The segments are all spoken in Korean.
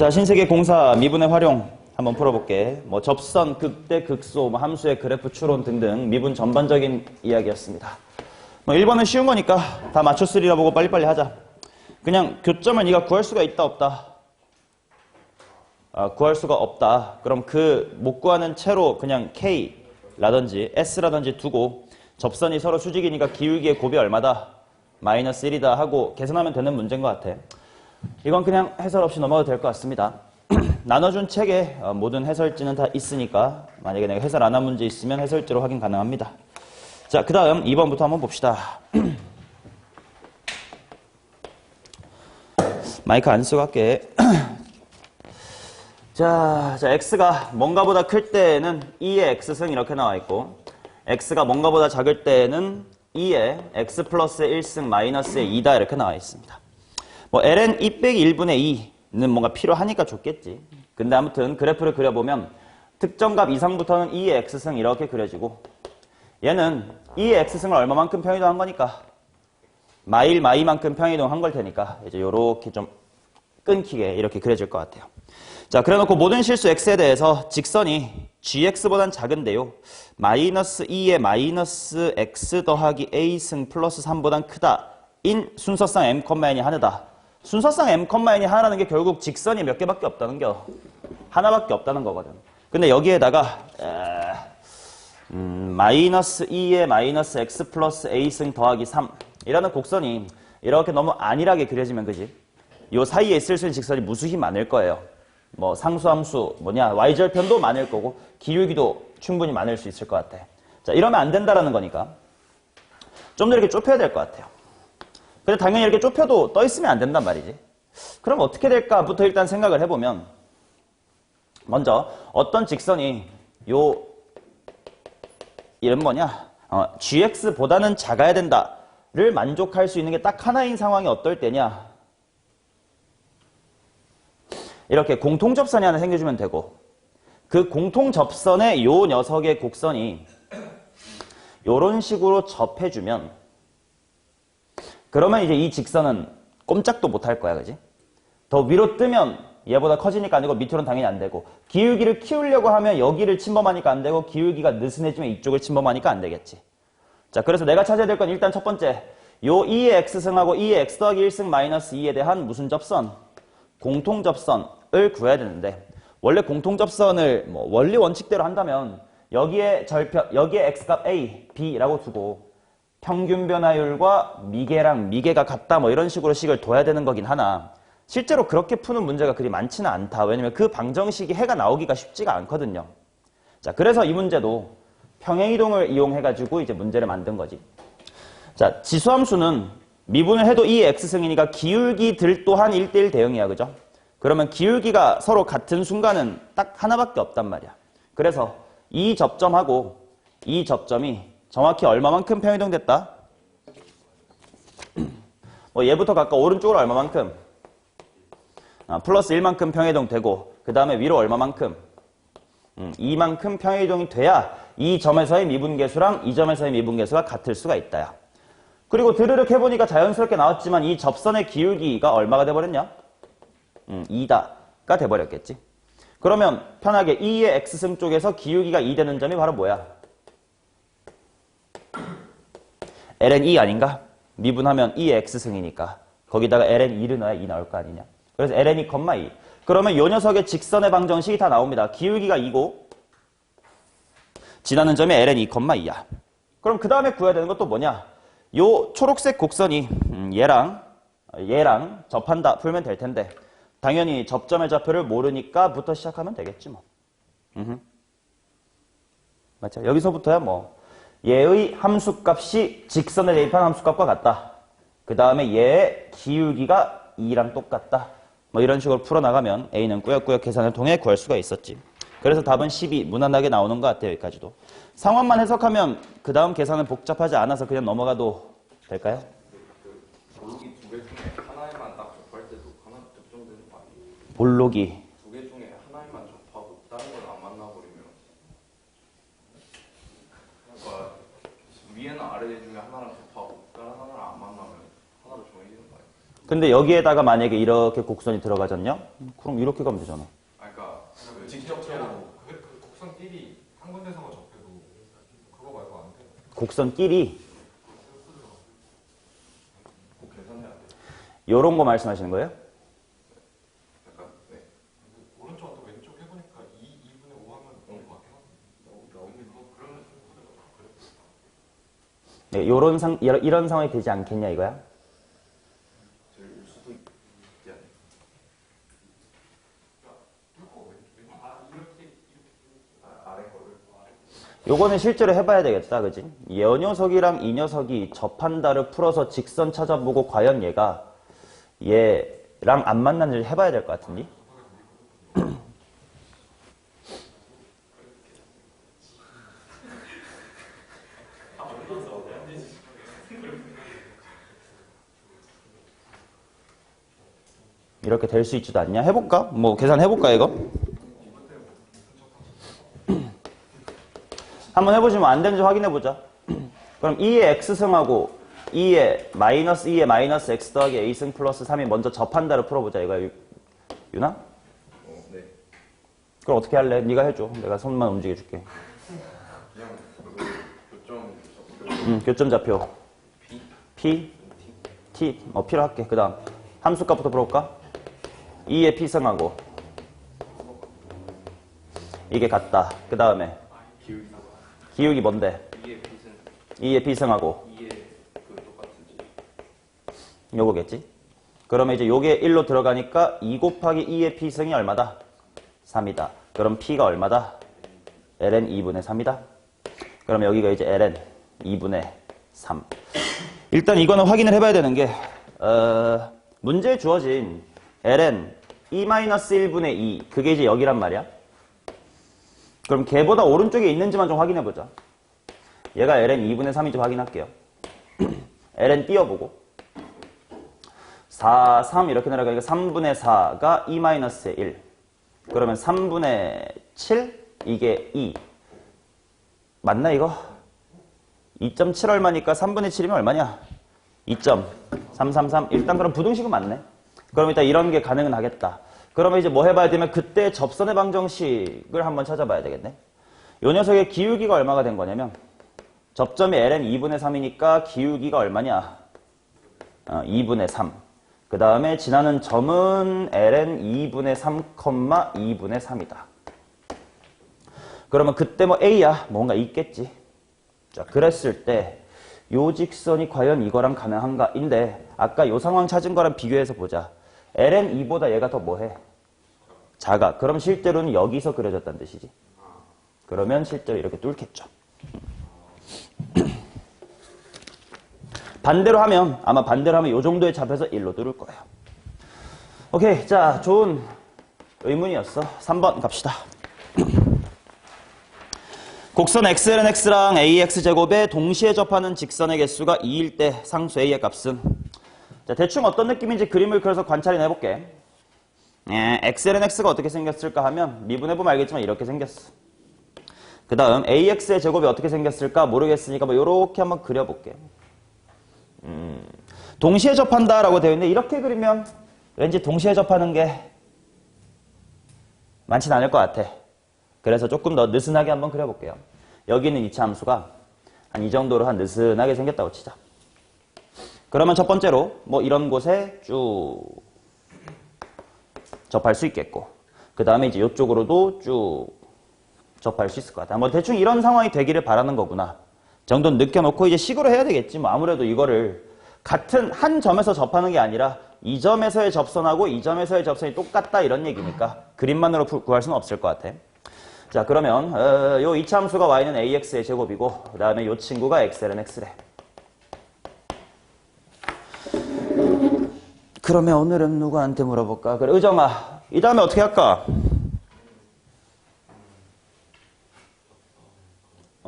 자, 신세계 공사 미분의 활용 한번 풀어볼게. 뭐 접선, 극대, 극소, 뭐 함수의 그래프 추론 등등 미분 전반적인 이야기였습니다. 뭐 1번은 쉬운 거니까 다 맞췄으리라 보고 빨리빨리 하자. 그냥 교점을 네가 구할 수가 있다 없다. 구할 수가 없다. 그럼 그 못 구하는 채로 그냥 K라든지 S라든지 두고 접선이 서로 수직이니까 기울기의 곱이 얼마다? 마이너스 1이다 하고 계산하면 되는 문제인 것 같아. 이건 그냥 해설 없이 넘어가도 될 것 같습니다. 나눠준 책에 모든 해설지는 다 있으니까 만약에 내가 해설 안 한 문제 있으면 해설지로 확인 가능합니다. 자, 그 다음 2번부터 한번 봅시다. 마이크 안 쓰고 할게. 자, x가 뭔가보다 클 때에는 2의 x승 이렇게 나와 있고 x가 뭔가보다 작을 때에는 2의 x 플러스의 1승 마이너스의 2다 이렇게 나와 있습니다. 뭐 ln 2 빼기 1분의 2는 뭔가 필요하니까 좋겠지. 근데 아무튼 그래프를 그려보면 특정값 이상부터는 2의 x승 이렇게 그려지고 얘는 2의 x승을 얼마만큼 평이동한 거니까 마이만큼 평이동한 걸 테니까 이제 요렇게 좀 끊기게 이렇게 그려질 것 같아요. 자, 그래놓고 모든 실수 x에 대해서 직선이 gx보단 작은데요. 마이너스 2의 마이너스 x 더하기 a승 플러스 3보단 크다. 인 순서상 m,n이 하나다. 순서상 m,n이 하나라는 게 결국 직선이 몇 개밖에 없다는 겨. 하나밖에 없다는 거거든. 근데 여기에다가 마이너스 2의 마이너스 x 플러스 a승 더하기 3 이라는 곡선이 이렇게 너무 안일하게 그려지면 그지? 요 사이에 있을 수 있는 직선이 무수히 많을 거예요. 뭐 상수함수 y절편도 많을 거고 기울기도 충분히 많을 수 있을 것 같아. 자, 이러면 안 된다라는 거니까 좀 더 이렇게 좁혀야 될 것 같아요. 근데 당연히 이렇게 좁혀도 떠 있으면 안 된단 말이지. 그럼 어떻게 될까부터 일단 생각을 해보면 먼저 어떤 직선이 이름 gx보다는 작아야 된다를 만족할 수 있는 게 딱 하나인 상황이 어떨 때냐. 이렇게 공통접선이 하나 생겨주면 되고 그 공통접선에 요 녀석의 곡선이 요런 식으로 접해주면 그러면 이제 이 직선은 꼼짝도 못할 거야, 그지? 더 위로 뜨면 얘보다 커지니까 안 되고 밑으로는 당연히 안 되고 기울기를 키우려고 하면 여기를 침범하니까 안 되고 기울기가 느슨해지면 이쪽을 침범하니까 안 되겠지. 자, 그래서 내가 찾아야 될 건 일단 첫 번째 요 2의 x승하고 2의 x 더하기 1승 마이너스 2에 대한 무슨 접선? 공통접선을 구해야 되는데 원래 공통접선을 뭐 원리 원칙대로 한다면 여기에 x값 a, b라고 두고 평균 변화율과 미계가 같다 뭐 이런 식으로 식을 둬야 되는 거긴 하나 실제로 그렇게 푸는 문제가 그리 많지는 않다. 왜냐면 그 방정식이 해가 나오기가 쉽지가 않거든요. 자, 그래서 이 문제도 평행이동을 이용해가지고 이제 문제를 만든 거지. 자, 지수함수는 미분을 해도 2의 x승이니까 기울기들 또한 1대1 대응이야, 그죠? 그러면 기울기가 서로 같은 순간은 딱 하나밖에 없단 말이야. 그래서 이 접점하고 이 접점이 정확히 얼마만큼 평이동됐다? 뭐 얘부터 각각 오른쪽으로 얼마만큼? 플러스 1만큼 평이동되고 그 다음에 위로 얼마만큼? 2만큼 평이동이 돼야 이 점에서의 미분계수랑 이 점에서의 미분계수가 같을 수가 있다야. 그리고 드르륵 해보니까 자연스럽게 나왔지만 이 접선의 기울기가 얼마가 돼버렸냐? 2다가 돼버렸겠지. 그러면 편하게 2의 x승 쪽에서 기울기가 2 되는 점이 바로 뭐야? ln 2 아닌가? 미분하면 2의 x승이니까 거기다가 ln 2를 넣어야 2 나올 거 아니냐? 그래서 ln 2, 2. 그러면 요 녀석의 직선의 방정식이 다 나옵니다. 기울기가 2고 지나는 점이 ln 2, 2야. 그럼 그 다음에 구해야 되는 것도 뭐냐? 요 초록색 곡선이 얘랑 접한다 풀면 될 텐데 당연히 접점의 좌표를 모르니까부터 시작하면 되겠지 뭐. 맞죠? 여기서부터야 뭐 얘의 함수값이 직선에 대입한 함수값과 같다. 그 다음에 얘의 기울기가 2랑 똑같다. 뭐 이런 식으로 풀어나가면 A는 꾸역꾸역 계산을 통해 구할 수가 있었지. 그래서 답은 12 무난하게 나오는 것 같아요. 여기까지도. 상황만 해석하면 그 다음 계산은 복잡하지 않아서 그냥 넘어가도 될까요? 볼록이 두 개 중에 하나에만 딱 접할 때도 하나 특정되는 거 아니에요? 볼록이 두 개 중에 하나에만 접하고 다른 건 안 만나버리면 그러니까 위에나 아래 중에 하나랑 접하고 다른 하나랑 안 만나면 하나로 정해지는 거 아니에요? 근데 여기에다가 만약에 이렇게 곡선이 들어가졌냐? 그럼 이렇게 가면 되잖아. 그러니까 그 직접적으로 그 곡선 끼리 한 군데서만 접해도 그거 말고 안 돼. 곡선끼리 꼭 계산해야 돼. 요런 거 말씀하시는 거예요? 약간 네. 오른쪽과 또 왼쪽 해보니까 2분의 5 하면 너무 맞긴 하네. 그러면 그래. 네, 이런 상황이 되지 않겠냐 이거야? 저기 올 수도 있지 않을까? 아래 거를. 요거는 실제로 해봐야 되겠다, 그지? 여 녀석이랑 이 녀석이 접한다를 풀어서 직선 찾아보고 과연 얘가 얘랑 안 만나는지 해봐야 될 것 같은데? 이렇게 될 수 있지도 않냐? 해볼까? 뭐 계산해볼까 이거? 한번 해보시면 안 되는지 확인해보자. 그럼 2의 x승하고 2의 마이너스 x 더하기 a승 플러스 3이 먼저 접한다를 풀어보자 이거야. 유나? 네. 그럼 어떻게 할래? 네가 해줘. 내가 손만 움직여줄게. 그냥 교점 교점 좌표. P? T? P로 할게. 그 다음 함수값부터 풀어볼까? 2의 P승하고 이게 같다. 그 다음에 기울기 뭔데? 2의 빛은 2의 P승하고 2의 그 똑같은지. 요거겠지? 그러면 이제 요게 1로 들어가니까 2 곱하기 2의 P승이 얼마다? 3이다. 그럼 P가 얼마다? ln 2분의 3이다. 그럼 여기가 이제 ln 2분의 3. 일단 이거는 확인을 해봐야 되는 게 문제에 주어진 ln 2-1분의 2 그게 이제 여기란 말이야. 그럼 걔보다 오른쪽에 있는지만 좀 확인해보자. 얘가 ln 2분의 3인지 확인할게요. ln 띄워보고 4, 3 이렇게 내려가니까 3분의 4가 2-의 1. 그러면 3분의 7 이게 2. 맞나 이거? 2.7 얼마니까 3분의 7이면 얼마냐? 2.333. 일단 그럼 부등식은 맞네. 그럼 일단 이런 게 가능은 하겠다. 그러면 이제 뭐 해봐야 되면 그때 접선의 방정식을 한번 찾아봐야 되겠네. 요 녀석의 기울기가 얼마가 된 거냐면 접점이 ln 2분의 3이니까 기울기가 얼마냐? 2분의 3. 그 다음에 지나는 점은 ln 2분의 3, 2분의 3이다. 그러면 그때 뭐 a야 뭔가 있겠지. 자, 그랬을 때 요 직선이 과연 이거랑 가능한가? 인데 아까 요 상황 찾은 거랑 비교해서 보자. ln 2보다 얘가 더 뭐해? 작아. 그럼 실제로는 여기서 그려졌다는 뜻이지. 그러면 실제로 이렇게 뚫겠죠. 반대로 하면 아마 반대로 하면 요 정도의 잡에서 1로 뚫을 거예요. 오케이. 자, 좋은 의문이었어. 3번 갑시다. 곡선 xln x랑 ax 제곱에 동시에 접하는 직선의 개수가 2일 때 상수 a의 값은 자, 대충 어떤 느낌인지 그림을 그려서 관찰이나 해볼게. xln x가 어떻게 생겼을까 하면 미분해보면 알겠지만 이렇게 생겼어. 그 다음 ax의 제곱이 어떻게 생겼을까 모르겠으니까 뭐 요렇게 한번 그려볼게. 동시에 접한다라고 되어 있는데 이렇게 그리면 왠지 동시에 접하는 게 많진 않을 것 같아. 그래서 조금 더 느슨하게 한번 그려볼게요. 여기 있는 이차 함수가 한 이 정도로 한 느슨하게 생겼다고 치자. 그러면 첫 번째로 뭐 이런 곳에 쭉 접할 수 있겠고 그 다음에 이제 이쪽으로도 쭉 접할 수 있을 것 같아. 뭐 대충 이런 상황이 되기를 바라는 거구나 정도는 느껴놓고 이제 식으로 해야 되겠지. 뭐 아무래도 이거를 같은 한 점에서 접하는 게 아니라 이 점에서의 접선하고 이 점에서의 접선이 똑같다 이런 얘기니까 그림만으로 구할 수는 없을 것 같아. 자, 그러면 요 이차 함수가 y는 ax의 제곱이고 그 다음에 요 친구가 xln x래. 그러면 오늘은 누구한테 물어볼까? 그래, 의정아. 이 다음에 어떻게 할까?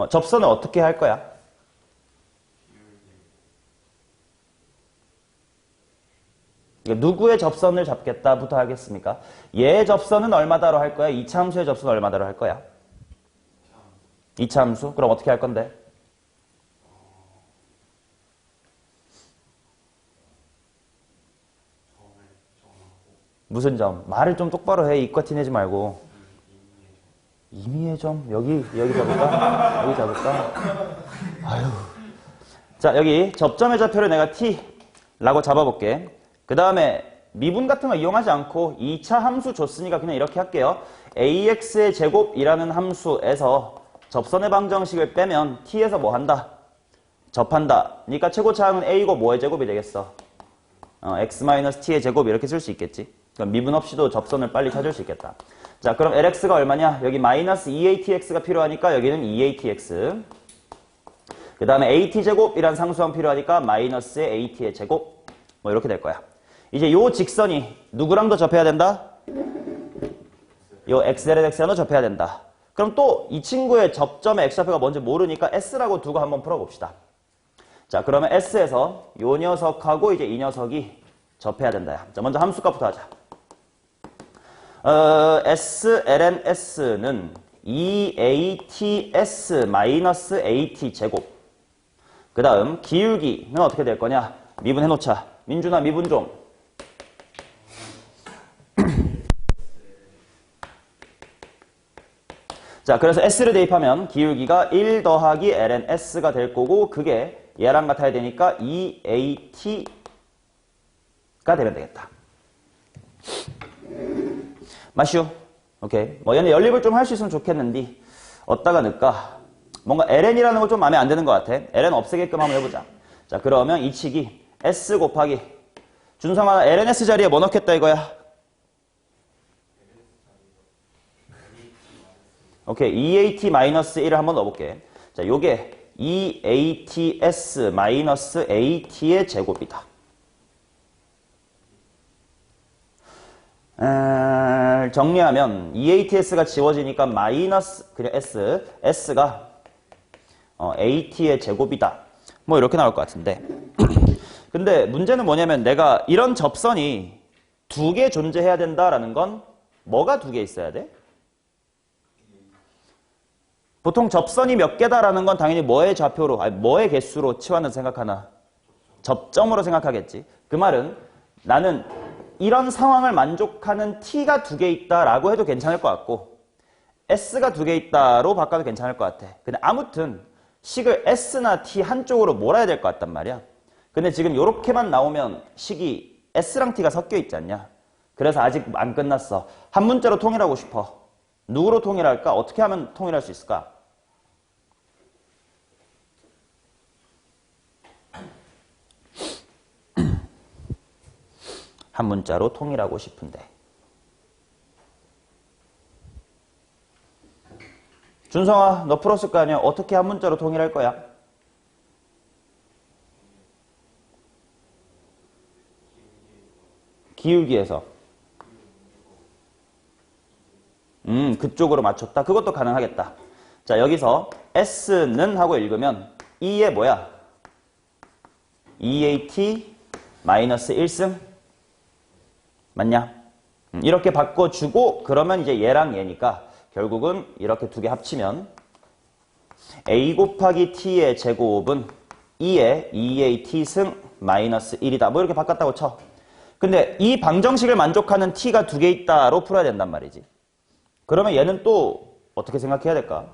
접선을 어떻게 할 거야? 누구의 접선을 잡겠다부터 하겠습니까? 얘의 접선은 얼마다로 할 거야? 이차 함수의 접선은 얼마다로 할 거야? 이차 함수? 그럼 어떻게 할 건데? 무슨 점? 말을 좀 똑바로 해. 이과 티 내지 말고. 임의의 점? 여기 잡을까? 여기 잡을까? 아유. 자, 여기 접점의 좌표를 내가 t라고 잡아볼게. 그 다음에 미분 같은 거 이용하지 않고 2차 함수 줬으니까 그냥 이렇게 할게요. ax의 제곱이라는 함수에서 접선의 방정식을 빼면 t에서 뭐 한다? 접한다. 그러니까 최고차항은 a고 뭐의 제곱이 되겠어? x-t의 제곱 이렇게 쓸 수 있겠지. 그럼 미분 없이도 접선을 빨리 찾을 수 있겠다. 자, 그럼 lx가 얼마냐? 여기 마이너스 2atx가 필요하니까 여기는 2atx. 그 다음에 at제곱이란 상수항 필요하니까 마이너스의 at의 제곱. 뭐 이렇게 될 거야. 이제 요 직선이 누구랑도 접해야 된다? 요 xlx랑도 접해야 된다. 그럼 또 이 친구의 접점의 x좌표가 뭔지 모르니까 s라고 두고 한번 풀어봅시다. 자, 그러면 s에서 요 녀석하고 이제 이 녀석이 접해야 된다. 자, 먼저 함수값부터 하자. slns는 2ats 마이너스 at 제곱. 그 다음 기울기는 어떻게 될 거냐? 미분 해놓자. 민준아, 미분 좀. 자, 그래서 s를 대입하면 기울기가 1 더하기 lns가 될 거고 그게 얘랑 같아야 되니까 2at가 되면 되겠다. 마슈. 오케이. 뭐 얘는 연립을 좀 할 수 있으면 좋겠는데 어디다가 넣을까? 뭔가 ln이라는 거 좀 마음에 안 드는 것 같아. ln 없애게끔 한번 해보자. 자, 그러면 이 치기 s 곱하기 준성아 lns 자리에 뭐 넣겠다 이거야? 오케이. 2at-1을 한번 넣어볼게. 자, 요게 2ats-at의 제곱이다. 정리하면 2ats가 지워지니까 마이너스 그냥 s가 at의 제곱이다. 뭐 이렇게 나올 것 같은데. 근데 문제는 뭐냐면 내가 이런 접선이 두 개 존재해야 된다라는 건 뭐가 두 개 있어야 돼? 보통 접선이 몇 개다라는 건 당연히 뭐의 좌표로, 아니 뭐의 개수로 치환을 생각하나? 접점으로 생각하겠지. 그 말은 나는 이런 상황을 만족하는 t가 두 개 있다라고 해도 괜찮을 것 같고 s가 두 개 있다로 바꿔도 괜찮을 것 같아. 근데 아무튼 식을 s나 t 한쪽으로 몰아야 될 것 같단 말이야. 근데 지금 이렇게만 나오면 식이 s랑 t가 섞여 있지 않냐? 그래서 아직 안 끝났어. 한 문자로 통일하고 싶어. 누구로 통일할까? 어떻게 하면 통일할 수 있을까? 한 문자로 통일하고 싶은데. 준성아, 너 풀었을 거 아니야? 어떻게 한 문자로 통일할 거야? 기울기에서. 그쪽으로 맞췄다. 그것도 가능하겠다. 자, 여기서 S는 하고 읽으면 2의 뭐야? 2AT 마이너스 1승? 맞냐? 이렇게 바꿔주고 그러면 이제 얘랑 얘니까 결국은 이렇게 두 개 합치면 A 곱하기 T의 제곱은 2의 2AT 승 마이너스 1이다. 뭐 이렇게 바꿨다고 쳐. 근데 이 방정식을 만족하는 T가 두 개 있다로 풀어야 된단 말이지. 그러면 얘는 또 어떻게 생각해야 될까?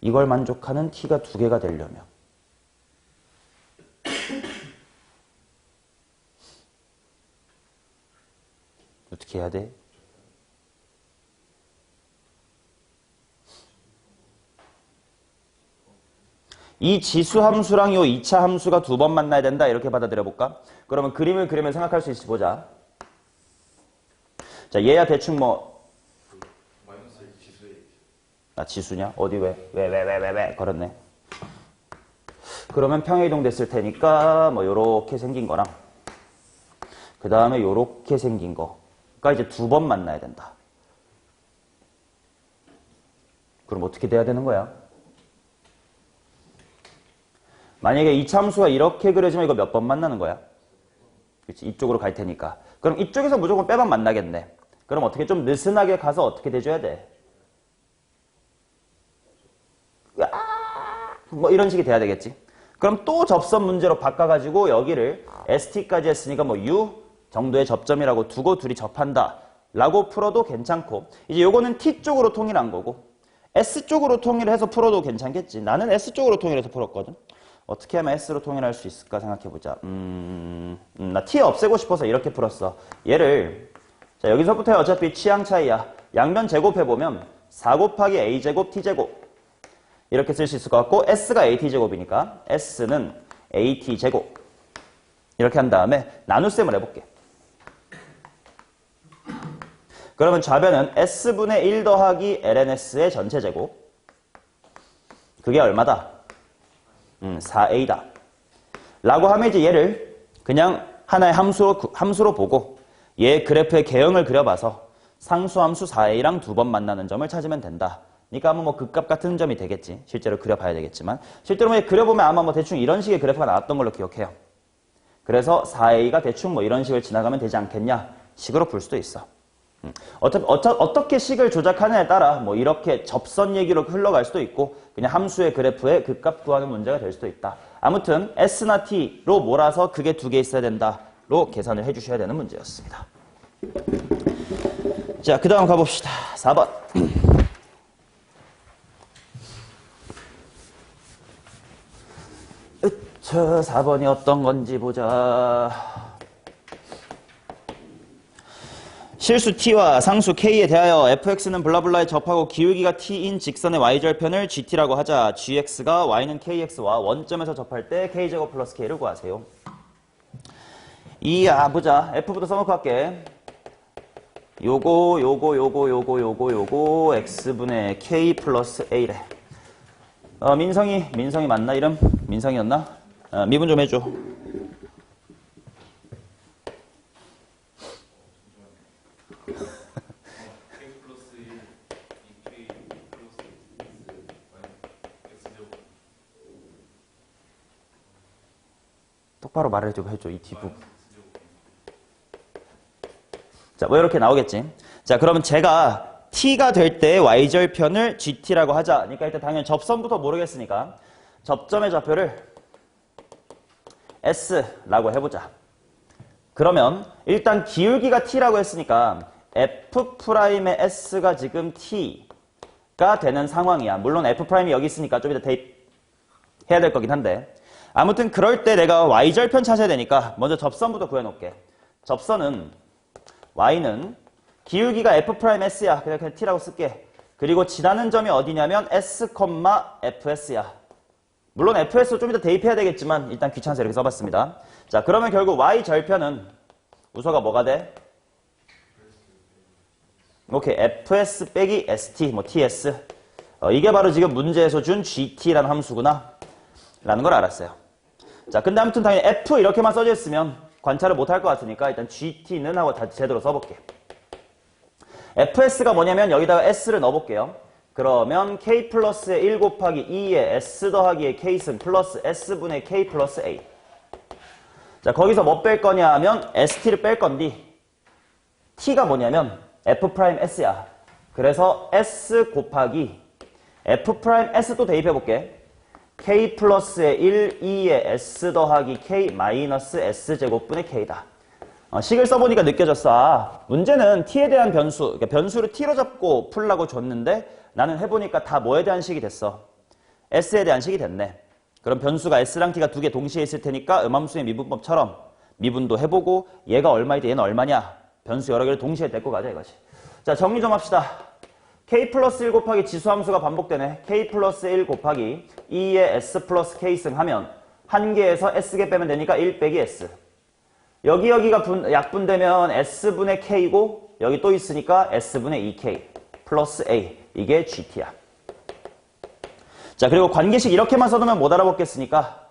이걸 만족하는 T가 두 개가 되려면 어떻게 해야 돼? 이 지수 함수랑 요 2차 함수가 두 번 만나야 된다. 이렇게 받아들여 볼까? 그러면 그림을 그리면 생각할 수 있을지 보자. 자, 얘야 대충 뭐 마이너스 지수에 지수냐? 어디 왜 걸었네. 그러면 평행이동 됐을 테니까 뭐 요렇게 생긴 거랑 그 다음에 요렇게 생긴 거가 이제 두 번 만나야 된다. 그럼 어떻게 돼야 되는 거야? 만약에 이 참수가 이렇게 그려지면 이거 몇 번 만나는 거야? 그렇지, 이쪽으로 갈 테니까. 그럼 이쪽에서 무조건 빼만 만나겠네. 그럼 어떻게 좀 느슨하게 가서 어떻게 돼줘야 돼? 뭐 이런 식이 돼야 되겠지. 그럼 또 접선 문제로 바꿔가지고 여기를 ST까지 했으니까 뭐 U 정도의 접점이라고 두고 둘이 접한다 라고 풀어도 괜찮고 이제 요거는 T 쪽으로 통일한 거고 S 쪽으로 통일해서 풀어도 괜찮겠지. 나는 S 쪽으로 통일해서 풀었거든. 어떻게 하면 S로 통일할 수 있을까 생각해보자. 나 T 없애고 싶어서 이렇게 풀었어. 얘를 자 여기서부터 어차피 취향 차이야. 양변 제곱해보면 4 곱하기 A제곱 T제곱 이렇게 쓸 수 있을 것 같고 S가 AT제곱이니까 S는 AT제곱 이렇게 한 다음에 나눗셈을 해볼게. 그러면 좌변은 S분의 1 더하기 LNS의 전체 제곱 그게 얼마다? 4A다 라고 하면 이제 얘를 그냥 하나의 함수로 보고 얘 그래프의 개형을 그려봐서 상수함수 4A랑 두 번 만나는 점을 찾으면 된다. 그러니까 아마 뭐 극값 같은 점이 되겠지. 실제로 그려봐야 되겠지만 실제로 그려보면 아마 뭐 대충 이런 식의 그래프가 나왔던 걸로 기억해요. 그래서 4A가 대충 뭐 이런 식을 지나가면 되지 않겠냐 식으로 볼 수도 있어. 어떻게 식을 조작하느냐에 따라 뭐 이렇게 접선 얘기로 흘러갈 수도 있고 그냥 함수의 그래프의 극값 구하는 문제가 될 수도 있다. 아무튼 S나 T로 몰아서 그게 두 개 있어야 된다로 계산을 해주셔야 되는 문제였습니다. 자, 그 다음 가봅시다. 4번. 저 4번이 어떤 건지 보자. 실수 t와 상수 k에 대하여 fx는 블라블라에 접하고 기울기가 t인 직선의 y절편을 gt라고 하자. gx가 y는 kx와 원점에서 접할 때 k제곱 플러스 k를 구하세요. 이야 보자. f부터 써놓고 할게. 요거 x분의 k 플러스 a래. 민성이 맞나 이름? 민성이었나? 미분 좀 해줘. 똑바로 말을 좀 해줘, 이 뒷부분. 자, 뭐 이렇게 나오겠지. 자, 그러면 제가 t가 될 때 y절편을 gt라고 하자. 그러니까 일단 당연히 접선부터 모르겠으니까 접점의 좌표를 s라고 해보자. 그러면 일단 기울기가 t라고 했으니까 f'의 s가 지금 t가 되는 상황이야. 물론 f'이 여기 있으니까 좀 이따 대입해야 될 거긴 한데 아무튼 그럴 때 내가 y절편 찾아야 되니까 먼저 접선부터 구해놓을게. 접선은 y는 기울기가 f's야. 그냥 t라고 쓸게. 그리고 지나는 점이 어디냐면 s, fs야. 물론 fs도 좀 이따 대입해야 되겠지만 일단 귀찮아서 이렇게 써봤습니다. 자, 그러면 결국 y절편은 우서가 뭐가 돼? 오케이, fs 빼기 st, 뭐 ts. 이게 바로 지금 문제에서 준 gt라는 함수구나 라는 걸 알았어요. 자, 근데 아무튼 당연히 f 이렇게만 써져 있으면 관찰을 못할 것 같으니까 일단 gt는 하고 다시 제대로 써볼게. fs가 뭐냐면 여기다가 s를 넣어볼게요. 그러면 k 플러스의 1 곱하기 2의 s 더하기의 k승 플러스 s분의 k 플러스 a. 자, 거기서 뭐 뺄 거냐 하면 st를 뺄 건디 t가 뭐냐면 f's야. 그래서 s 곱하기 f's도 대입해볼게. k 플러스의 1, 2의 s 더하기 k 마이너스 s제곱분의 k다. 식을 써보니까 느껴졌어. 문제는 t에 대한 변수, 그러니까 변수를 t로 잡고 풀라고 줬는데 나는 해보니까 다 뭐에 대한 식이 됐어? s에 대한 식이 됐네. 그럼 변수가 s랑 t가 두 개 동시에 있을 테니까 음함수의 미분법처럼 미분도 해보고 얘가 얼마이든 얘는 얼마냐? 변수 여러 개를 동시에 데리고 가자 이거지. 자, 정리 좀 합시다. k 플러스 1 곱하기 지수함수가 반복되네. k 플러스 1 곱하기 2의 s 플러스 k승 하면 한 개에서 s개 빼면 되니까 1 빼기 s. 여기가 약분되면 s분의 k고 여기 또 있으니까 s분의 2k 플러스 a. 이게 gt야. 자, 그리고 관계식 이렇게만 써두면 못 알아먹겠으니까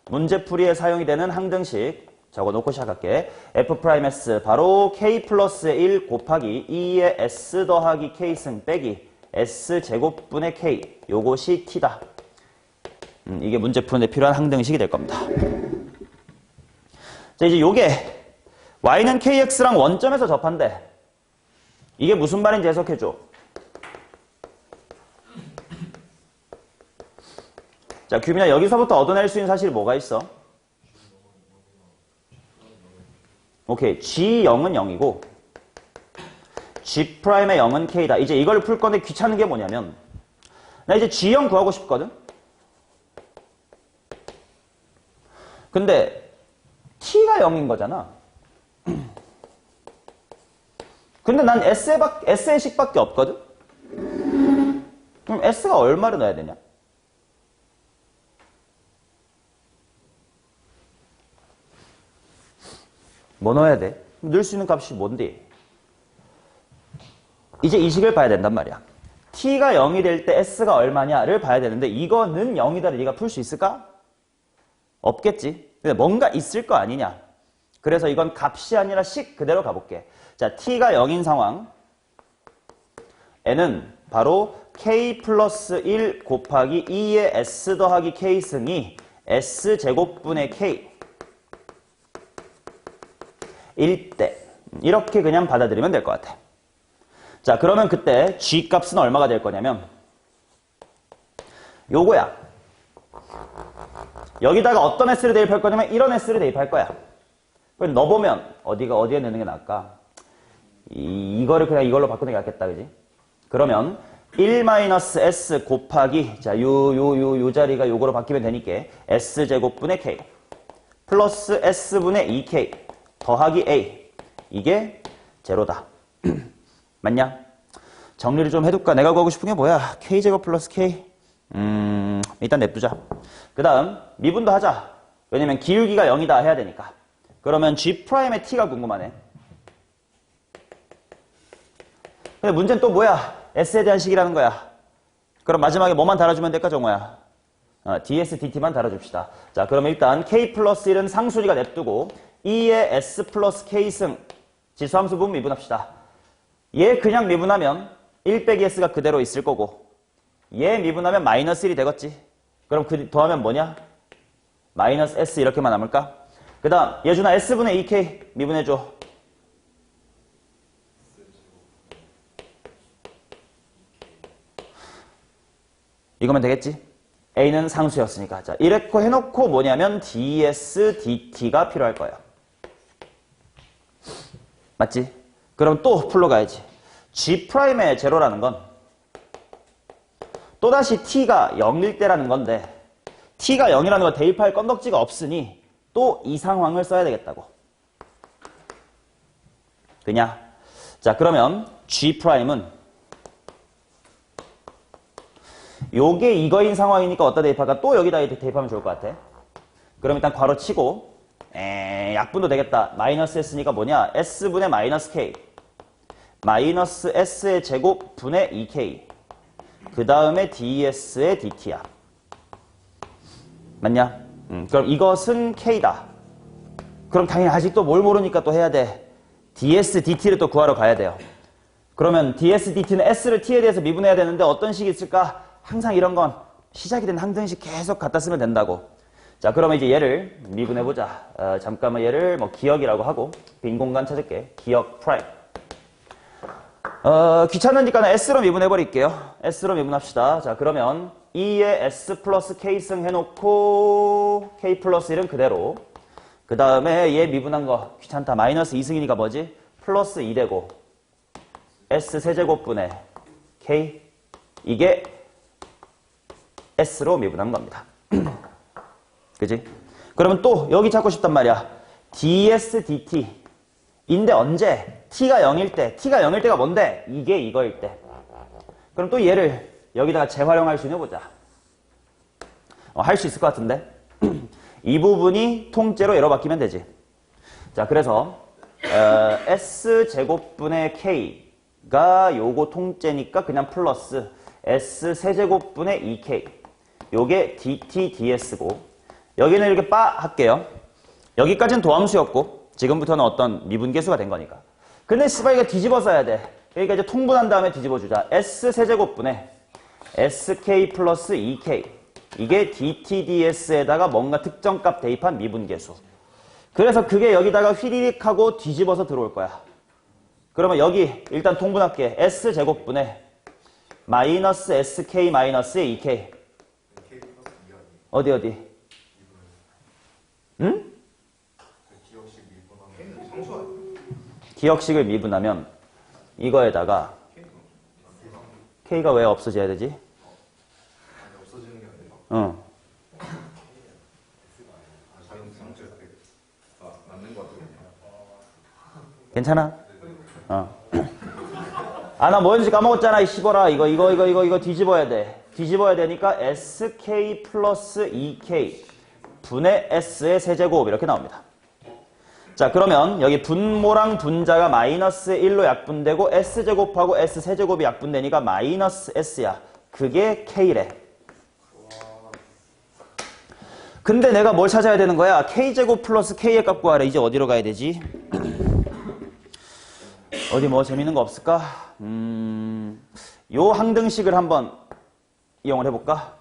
문제풀이에 사용이 되는 항등식 적어놓고 시작할게. f's 바로 k 플러스의 1 곱하기 2의 s 더하기 k승 빼기 s제곱분의 k. 요것이 t다. 이게 문제 푸는데 필요한 항등식이 될 겁니다. 자, 이제 요게 y는 kx랑 원점에서 접한대. 이게 무슨 말인지 해석해줘. 자, 규민아, 여기서부터 얻어낼 수 있는 사실이 뭐가 있어? 오케이. G0은 0이고, G'의 0은 K다. 이제 이걸 풀 건데 귀찮은 게 뭐냐면, 나 이제 G0 구하고 싶거든? 근데, T가 0인 거잖아. 근데 난 S의 식밖에 없거든? 그럼 S가 얼마를 넣어야 되냐? 뭐 넣어야 돼? 넣을 수 있는 값이 뭔데? 이제 이 식을 봐야 된단 말이야. T가 0이 될 때 S가 얼마냐를 봐야 되는데 이거는 0이다를 네가 풀 수 있을까? 없겠지. 근데 뭔가 있을 거 아니냐. 그래서 이건 값이 아니라 식 그대로 가볼게. 자, T가 0인 상황. N은 바로 K 플러스 1 곱하기 2의 S 더하기 K승이 S제곱분의 K 1대. 이렇게 그냥 받아들이면 될 것 같아. 자, 그러면 그때 G 값은 얼마가 될 거냐면 요거야. 여기다가 어떤 S를 대입할 거냐면 이런 S를 대입할 거야. 그럼 넣어보면 어디에 넣는 게 나을까? 이거를 그냥 이걸로 바꾸는 게 낫겠다, 그지? 그러면 1-S 곱하기 자, 요 자리가 요거로 바뀌면 되니까 S제곱분의 K 플러스 S분의 2K 더하기 A 이게 제로다. 맞냐? 정리를 좀 해둘까? 내가 구하고 싶은 게 뭐야? K제곱 플러스 K 일단 냅두자. 그 다음 미분도 하자. 왜냐면 기울기가 0이다 해야 되니까. 그러면 G'의 T가 궁금하네. 근데 문제는 또 뭐야? S에 대한 식이라는 거야. 그럼 마지막에 뭐만 달아주면 될까, 정호야? ds, dt만 달아줍시다. 자, 그럼 일단 k 플러스 1은 상수니까 냅두고 2의 s 플러스 k승 지수함수 부분 미분합시다. 얘 그냥 미분하면 1 빼기 s가 그대로 있을 거고 얘 미분하면 마이너스 1이 되겠지. 그럼 그 더하면 뭐냐? 마이너스 s 이렇게만 남을까? 그 다음 예준아 s분의 2k 미분해줘. 이거면 되겠지? A는 상수였으니까. 자, 이렇게 해놓고 뭐냐면 ds, dt가 필요할 거야. 맞지? 그럼 또 풀러 가야지. G'의 제로라는 건 또다시 t가 0일 때라는 건데 t가 0이라는 걸 대입할 건덕지가 없으니 또 이 상황을 써야 되겠다고. 그냐? 자, 그러면 G'은 요게 이거인 상황이니까 어디다 대입할까? 또 여기다 대입하면 좋을 것 같아. 그럼 일단 괄호 치고 약분도 되겠다. 마이너스 s니까 뭐냐? s분의 마이너스 k 마이너스 s의 제곱 분의 2k 그 다음에 ds의 dt야. 맞냐? 그럼 이것은 k다. 그럼 당연히 아직도 뭘 모르니까 또 해야 돼. ds, dt를 또 구하러 가야 돼요. 그러면 ds, dt는 s를 t에 대해서 미분해야 되는데 어떤 식이 있을까? 항상 이런 건 시작이 된 항등식 계속 갖다 쓰면 된다고. 자, 그러면 이제 얘를 미분해보자. 잠깐만 얘를 뭐 기억이라고 하고 빈 공간 찾을게. 기억 프라임. 귀찮으니까 s로 미분해버릴게요. s로 미분합시다. 자, 그러면 2의 s 플러스 k승 해놓고 k 플러스 1은 그대로. 그 다음에 얘 미분한 거 귀찮다. 마이너스 2승이니까 뭐지? 플러스 2 되고 s 세제곱분의 k 이게 s로 미분한 겁니다. 그지? 그러면 또 여기 찾고 싶단 말이야. ds, dt 인데 언제? t가 0일 때. t가 0일 때가 뭔데? 이게 이거일 때. 그럼 또 얘를 여기다가 재활용할 수 있는 보자. 할 수 있을 것 같은데? 이 부분이 통째로 얘로 바뀌면 되지. 자, 그래서 s제곱분의 k가 요거 통째니까 그냥 플러스 s 세제곱분의 2k 요게 dt, ds고 여기는 이렇게 빠 할게요. 여기까지는 도함수였고 지금부터는 어떤 미분계수가 된 거니까. 근데 씨발 이거 뒤집어 써야 돼. 그러니까 이제 통분한 다음에 뒤집어 주자. s 세제곱분의 sk 플러스 2k 이게 dt, ds에다가 뭔가 특정값 대입한 미분계수. 그래서 그게 여기다가 휘리릭 하고 뒤집어서 들어올 거야. 그러면 여기 일단 통분할게. s제곱분의 마이너스 sk 마이너스 2k 어디? 응? 기억식 미분하면 기억식을 미분하면 이거에다가 K가 왜 없어져야 되지? 없어지는 게 아니라 응. 자연 상태 맞는 것 같아요. 괜찮아? 나 뭐였는지 까먹었잖아, 이 씹어라. 이거 뒤집어야 돼. 뒤집어야 되니까 SK 플러스 2K 분의 S의 세제곱 이렇게 나옵니다. 자, 그러면 여기 분모랑 분자가 마이너스 1로 약분되고 S제곱하고 S세제곱이 약분되니까 마이너스 S야. 그게 K래. 근데 내가 뭘 찾아야 되는 거야? K제곱 플러스 K의 값 구하래. 이제 어디로 가야 되지? 어디 뭐 재밌는 거 없을까? 요 항등식을 한번 이용을 해볼까?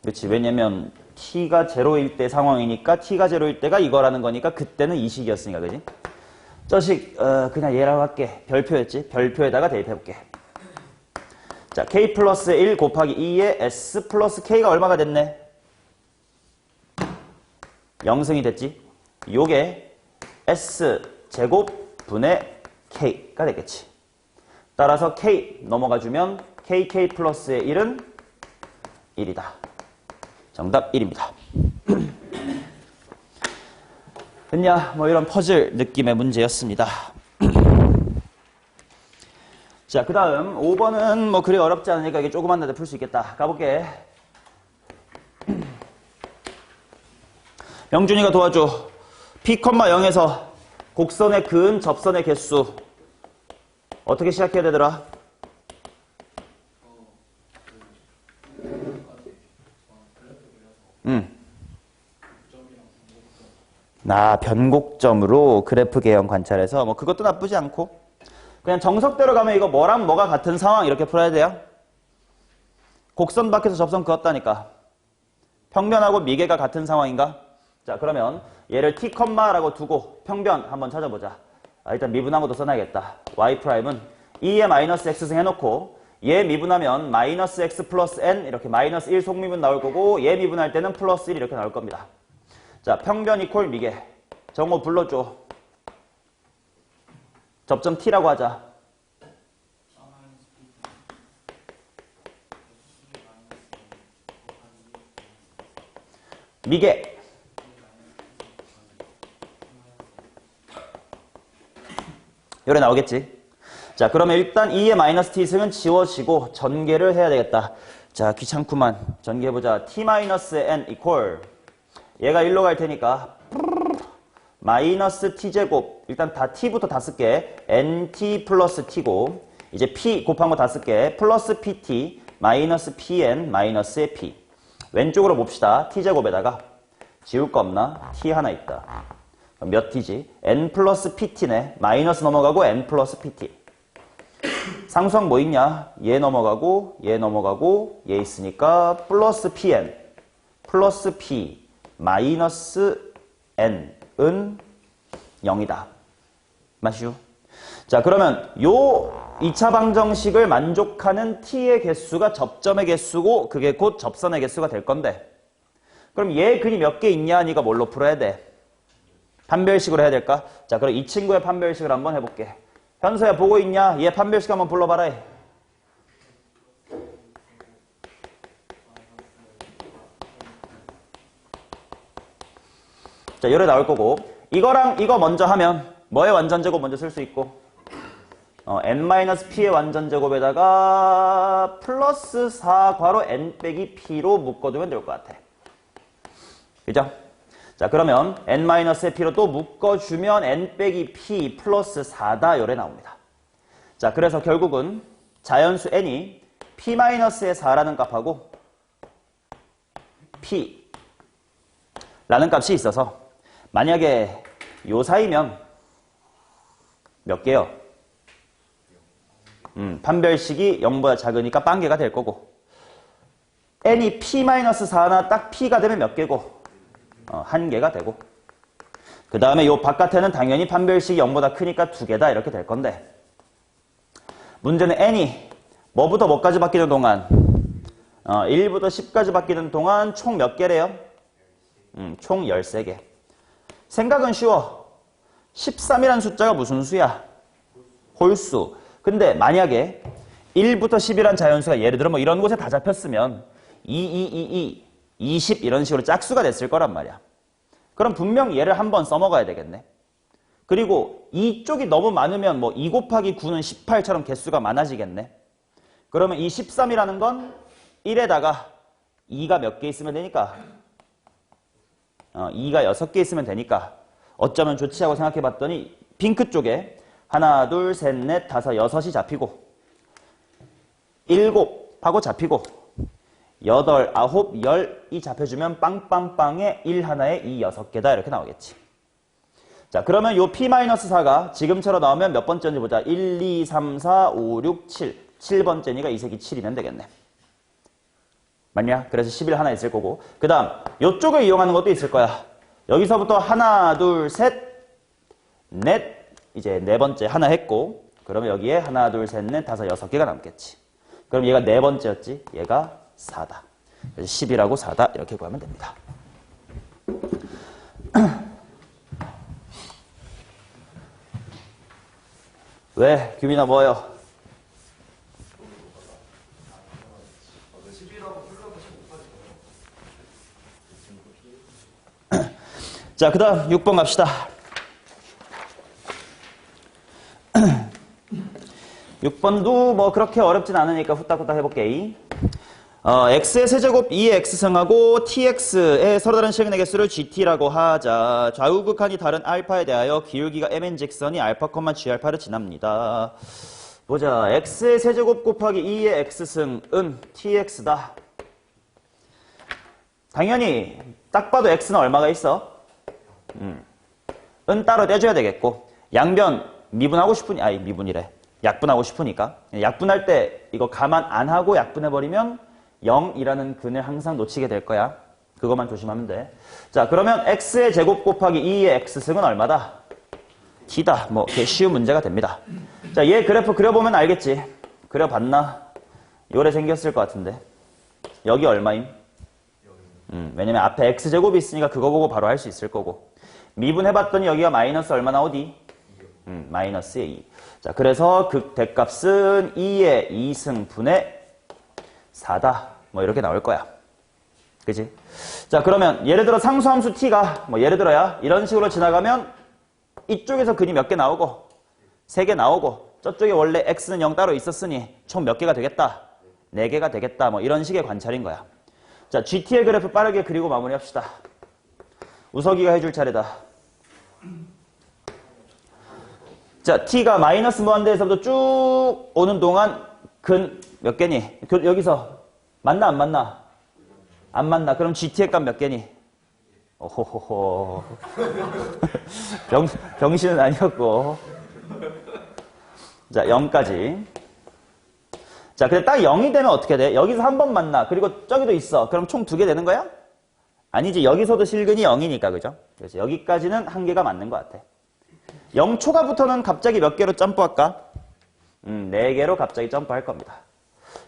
그렇지. 왜냐면 t가 0일 때 상황이니까 t가 0일 때가 이거라는 거니까 그때는 이 식이었으니까. 그지? 저 식 그냥 얘라고 할게. 별표였지? 별표에다가 대입해볼게. 자, k 플러스 1 곱하기 2에 s 플러스 k가 얼마가 됐네? 0승이 됐지? 요게 s 제곱 분의 k가 되겠지. 따라서 k 넘어가주면 kk 플러스의 1은 1이다. 정답 1입니다. 됐냐? 뭐 이런 퍼즐 느낌의 문제였습니다. 자, 그 다음 5번은 뭐 그리 어렵지 않으니까 이게 조그만 데도 풀 수 있겠다. 가볼게. 명준이가 도와줘. P,0에서 곡선의 근, 접선의 개수 어떻게 시작해야 되더라? 변곡점으로 그래프 개형 관찰해서 뭐 그것도 나쁘지 않고 그냥 정석대로 가면 이거 뭐랑 뭐가 같은 상황 이렇게 풀어야 돼요. 곡선 밖에서 접선 그었다니까. 평변하고 미개가 같은 상황인가? 자, 그러면 얘를 T,라고 두고 평변 한번 찾아보자. 일단 미분한 것도 써놔야겠다. Y'은 2의 마이너스 X승 해놓고 얘 미분하면 마이너스 X 플러스 N 이렇게 마이너스 1 속미분 나올 거고 얘 미분할 때는 플러스 1 이렇게 나올 겁니다. 자, 평변 이퀄 미개. 정호 불러줘. 접점 T라고 하자. 미개. 요래 나오겠지. 자, 그러면 일단 2의 마이너스 t승은 지워지고 전개를 해야 되겠다. 자, 귀찮구만. 전개해보자. t-n 이퀄 얘가 1로 갈 테니까 마이너스 t제곱 일단 다 t부터 다 쓸게. nt 플러스 t고 이제 p 곱한 거 다 쓸게. 플러스 pt 마이너스 pn 마이너스의 p 왼쪽으로 봅시다. t제곱에다가 지울 거 없나? t 하나 있다. 몇 t지? n 플러스 pt네. 마이너스 넘어가고 n 플러스 pt. 상수항 뭐 있냐? 얘 넘어가고 얘 넘어가고 얘 있으니까 플러스 pn 플러스 p 마이너스 n은 0이다. 맞슈? 자, 그러면 요 2차 방정식을 만족하는 t의 개수가 접점의 개수고 그게 곧 접선의 개수가 될 건데 그럼 얘 근이 몇 개 있냐? 니가 뭘로 풀어야 돼? 판별식으로 해야 될까? 자, 그럼 이 친구의 판별식을 한번 해볼게. 현서야 보고 있냐? 얘 판별식 한번 불러봐라. 자, 요래 나올 거고 이거랑 이거 먼저 하면 뭐의 완전제곱 먼저 쓸 수 있고 n-p의 완전제곱에다가 플러스 4 괄호 n 빼기 p로 묶어두면 될 것 같아. 그죠? 자, 그러면 n-의 p로 또 묶어주면 n 빼기 p 플러스 4다 요래 나옵니다. 자, 그래서 결국은 자연수 n이 p-의 4라는 값하고 p 라는 값이 있어서 만약에 요 사이면 몇 개요? 판별식이 0보다 작으니까 빵개가 될 거고 n이 p-4나 딱 p가 되면 몇 개고? 1개가 되고 그 다음에 요 바깥에는 당연히 판별식이 0보다 크니까 2개다 이렇게 될 건데 문제는 n이 뭐부터 뭐까지 바뀌는 동안 1부터 10까지 바뀌는 동안 총 몇 개래요? 총 13개. 생각은 쉬워. 13이라는 숫자가 무슨 수야? 홀수. 근데 만약에 1부터 10이란 자연수가 예를 들어 뭐 이런 곳에 다 잡혔으면 20 이런 식으로 짝수가 됐을 거란 말이야. 그럼 분명 얘를 한번 써먹어야 되겠네. 그리고 이쪽이 너무 많으면 뭐 2 곱하기 9는 18처럼 개수가 많아지겠네. 그러면 이 13이라는 건 1에다가 2가 몇 개 있으면 되니까 2가 6개 있으면 되니까 어쩌면 좋지 하고 생각해 봤더니 핑크 쪽에 하나, 둘, 셋, 넷, 다섯, 여섯이 잡히고 7하고 잡히고 8, 9, 10이 잡혀주면 빵빵빵에 1 하나에 이 6개다 이렇게 나오겠지. 자, 그러면 요 P-4가 지금처럼 나오면 몇 번째인지 보자. 1, 2, 3, 4, 5, 6, 7. 7번째니까 이 색이 7이면 되겠네. 맞냐? 그래서 11 하나 있을 거고. 그 다음 요쪽을 이용하는 것도 있을 거야. 여기서부터 하나, 둘, 셋, 넷. 이제 네 번째 하나 했고 그러면 여기에 하나, 둘, 셋, 넷, 다섯, 6개가 남겠지. 그럼 얘가 네 번째였지. 얘가 4다. 그래서 10이라고 4다 이렇게 구하면 됩니다. 왜? 규민아 뭐예요? 자, 그 다음 6번 갑시다. 6번도 뭐 그렇게 어렵진 않으니까 후딱후딱 해볼게. x의 세제곱 2의 x승하고 tx의 서로 다른 실근의 개수를 gt라고 하자. 좌우극한이 다른 알파에 대하여 기울기가 m인 직선이 알파, g알파를 지납니다. 보자. x의 세제곱 곱하기 2의 x승은 tx다. 당연히 딱 봐도 x는 얼마가 있어? 은 따로 떼줘야 되겠고 양변 미분하고 싶으니 미분이래. 약분하고 싶으니까 약분할 때 이거 감안 안 하고 약분해버리면 0이라는 근을 항상 놓치게 될 거야. 그것만 조심하면 돼. 자, 그러면 x의 제곱 곱하기 2의 x승은 얼마다? t다. 뭐 쉬운 문제가 됩니다. 자, 얘 그래프 그려보면 알겠지. 그려봤나? 요래 생겼을 것 같은데 여기 얼마임? 왜냐면 앞에 x제곱이 있으니까 그거 보고 바로 할 수 있을 거고 미분해봤더니 여기가 마이너스 얼마 나오디? 마이너스의 2. 자, 그래서 극대값은 2의 2승분의 4다. 뭐 이렇게 나올 거야. 그지? 자, 그러면 예를 들어 상수함수 t가 뭐 예를 들어야 이런 식으로 지나가면 이쪽에서 근이 몇 개 나오고 3개 나오고 저쪽에 원래 x는 0 따로 있었으니 총 몇 개가 되겠다? 4개가 되겠다. 뭐 이런 식의 관찰인 거야. 자, GT의 그래프 빠르게 그리고 마무리합시다. 우석이가 해줄 차례다. 자, t가 마이너스 무한대에서부터 쭉 오는 동안 근 몇 개니? 여기서 맞나 안 맞나? 안 맞나? 그럼 GT의 값 몇 개니? 오호호호. 병신은 아니었고. 자, 0까지. 자, 근데 딱 0이 되면 어떻게 돼? 여기서 한 번 만나. 그리고 저기도 있어. 그럼 총 2개 되는 거야? 아니지. 여기서도 실근이 0이니까, 그죠? 그래서 여기까지는 한 개가 맞는 것 같아. 0 초과부터는 갑자기 몇 개로 점프할까? 4개로 갑자기 점프할 겁니다.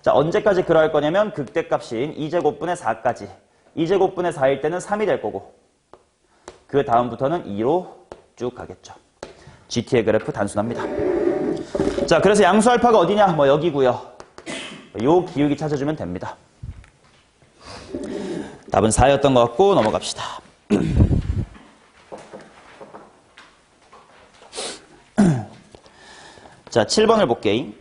자, 언제까지 그러할 거냐면 극대값인 2제곱분의 4까지. 2제곱분의 4일 때는 3이 될 거고 그 다음부터는 2로 쭉 가겠죠. GT의 그래프 단순합니다. 자, 그래서 양수 알파가 어디냐? 뭐 여기고요. 요 기울기 찾아주면 됩니다. 답은 4였던 것 같고 넘어갑시다. 자, 7번을 볼게.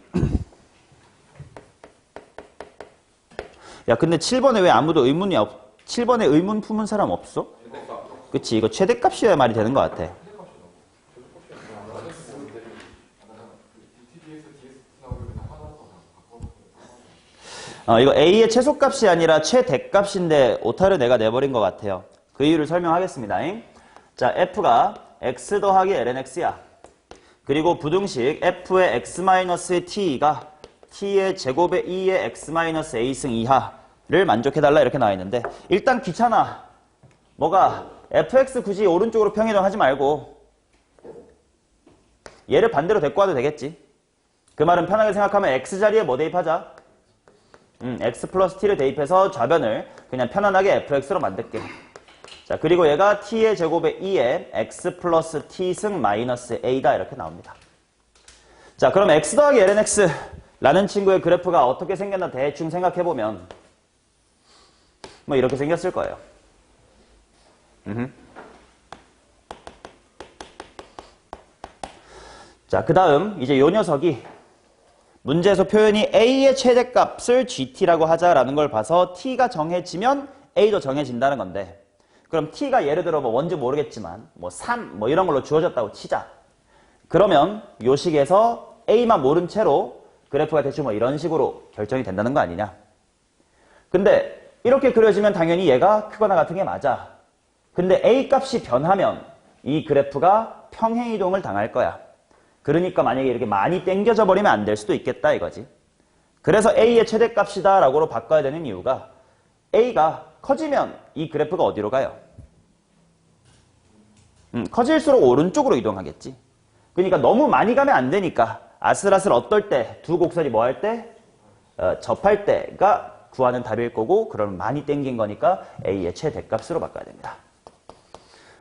야, 근데 7번에 왜 아무도 의문이 7번에 의문 품은 사람 없어? 그치, 이거 최대값이어야 말이 되는 것 같아. 이거 A의 최소값이 아니라 최대값인데 오타를 내가 내버린 것 같아요. 그 이유를 설명하겠습니다. 자, F가 X 더하기 lnx야. 그리고 부등식 F의 X-T가 T의 제곱의 2의 X-A승 이하를 만족해달라 이렇게 나와 있는데 일단 귀찮아. 뭐가? fx 굳이 오른쪽으로 평이동하지 말고 얘를 반대로 데리고 와도 되겠지. 그 말은 편하게 생각하면 x 자리에 뭐 대입하자? x 플러스 t를 대입해서 좌변을 그냥 편안하게 fx로 만들게. 자, 그리고 얘가 t의 제곱에 2에 x 플러스 t승 마이너스 a다 이렇게 나옵니다. 자, 그럼 x 더하기 lnx라는 친구의 그래프가 어떻게 생겼나 대충 생각해보면 뭐 이렇게 생겼을 거예요. 자, 그 다음 이제 요 녀석이 문제에서 표현이 a의 최대값을 gt라고 하자라는 걸 봐서 t가 정해지면 a도 정해진다는 건데, 그럼 t가 예를 들어 뭐 뭔지 모르겠지만 뭐 3 뭐 이런 걸로 주어졌다고 치자. 그러면 요 식에서 a만 모른 채로 그래프가 대충 뭐 이런 식으로 결정이 된다는 거 아니냐. 근데 이렇게 그려지면 당연히 얘가 크거나 같은 게 맞아. 근데 a 값이 변하면 이 그래프가 평행이동을 당할 거야. 그러니까 만약에 이렇게 많이 당겨져 버리면 안 될 수도 있겠다 이거지. 그래서 a의 최대값이다 라고로 바꿔야 되는 이유가 a가 커지면 이 그래프가 어디로 가요? 커질수록 오른쪽으로 이동하겠지. 그러니까 너무 많이 가면 안 되니까 아슬아슬 어떨 때 두 곡선이 뭐 할 때? 접할 때가 구하는 답일 거고, 그러면 많이 당긴 거니까 a의 최대값으로 바꿔야 됩니다.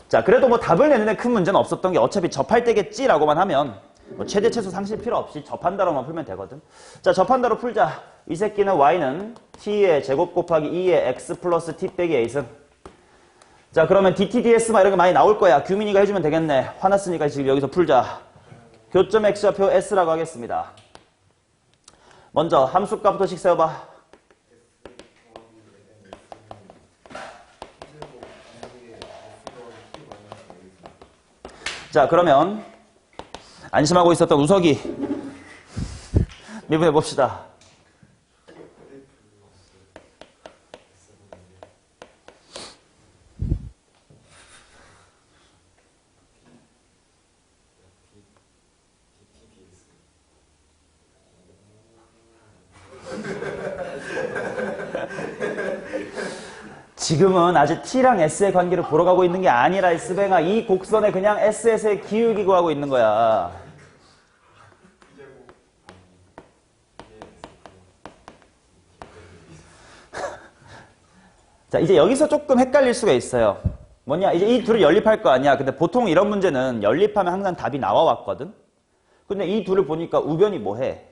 자, 그래도 뭐 답을 내는데 큰 문제는 없었던 게 어차피 접할 때겠지라고만 하면 뭐 최대 최소 상실 필요 없이 접한다로만 풀면 되거든. 자, 접한다로 풀자. 이 새끼는 y는 t의 제곱 곱하기 2의 x 플러스 t 빼기 a승. 자, 그러면 dt, ds 막 이런 게 많이 나올 거야. 규민이가 해주면 되겠네. 화났으니까 지금 여기서 풀자. 교점 x좌표 s라고 하겠습니다. 먼저 함수값부터씩 세워봐. 자, 그러면 안심하고 있었던 우석이 미분해 봅시다. 지금은 아직 t랑 s의 관계를 보러 가고 있는 게 아니라 S뱅아, 이 곡선에 그냥 SS의 기울기 구하고 있는 거야. 자, 이제 여기서 조금 헷갈릴 수가 있어요. 뭐냐, 이제 이 둘을 연립할 거 아니야. 근데 보통 이런 문제는 연립하면 항상 답이 나와 왔거든. 근데 이 둘을 보니까 우변이 뭐해?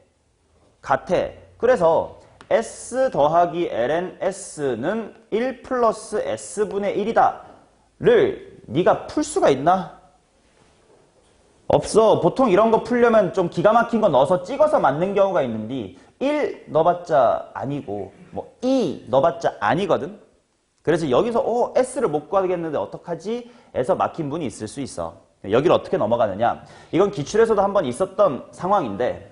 같아. 그래서 S 더하기 ln S는 1 플러스 S분의 1이다 를 네가 풀 수가 있나? 없어. 보통 이런 거 풀려면 좀 기가 막힌 거 넣어서 찍어서 맞는 경우가 있는데 1 넣어봤자 아니고 뭐 2 넣어봤자 아니거든. 그래서 여기서 S를 못 구하겠는데 어떡하지? 에서 막힌 분이 있을 수 있어. 여기를 어떻게 넘어가느냐? 이건 기출에서도 한번 있었던 상황인데,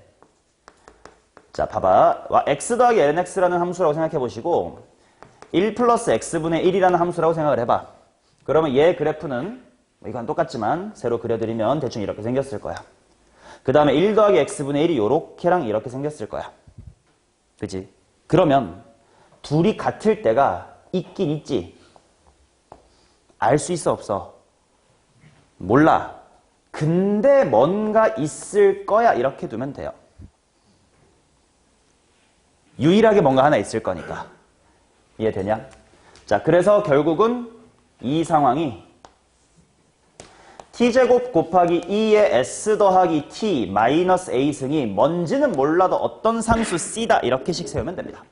자, 봐봐. x 더하기 lnx라는 함수라고 생각해 보시고 1 플러스 x분의 1이라는 함수라고 생각을 해봐. 그러면 얘 그래프는 이건 똑같지만 새로 그려드리면 대충 이렇게 생겼을 거야. 그 다음에 1 더하기 x분의 1이 요렇게랑 이렇게 생겼을 거야. 그치? 그러면 둘이 같을 때가 있긴 있지. 알 수 있어 없어? 몰라. 근데 뭔가 있을 거야 이렇게 두면 돼요. 유일하게 뭔가 하나 있을 거니까. 이해되냐? 자, 그래서 결국은 이 상황이 t제곱 곱하기 2의 s 더하기 t 마이너스 a승이 뭔지는 몰라도 어떤 상수 c다 이렇게씩 세우면 됩니다.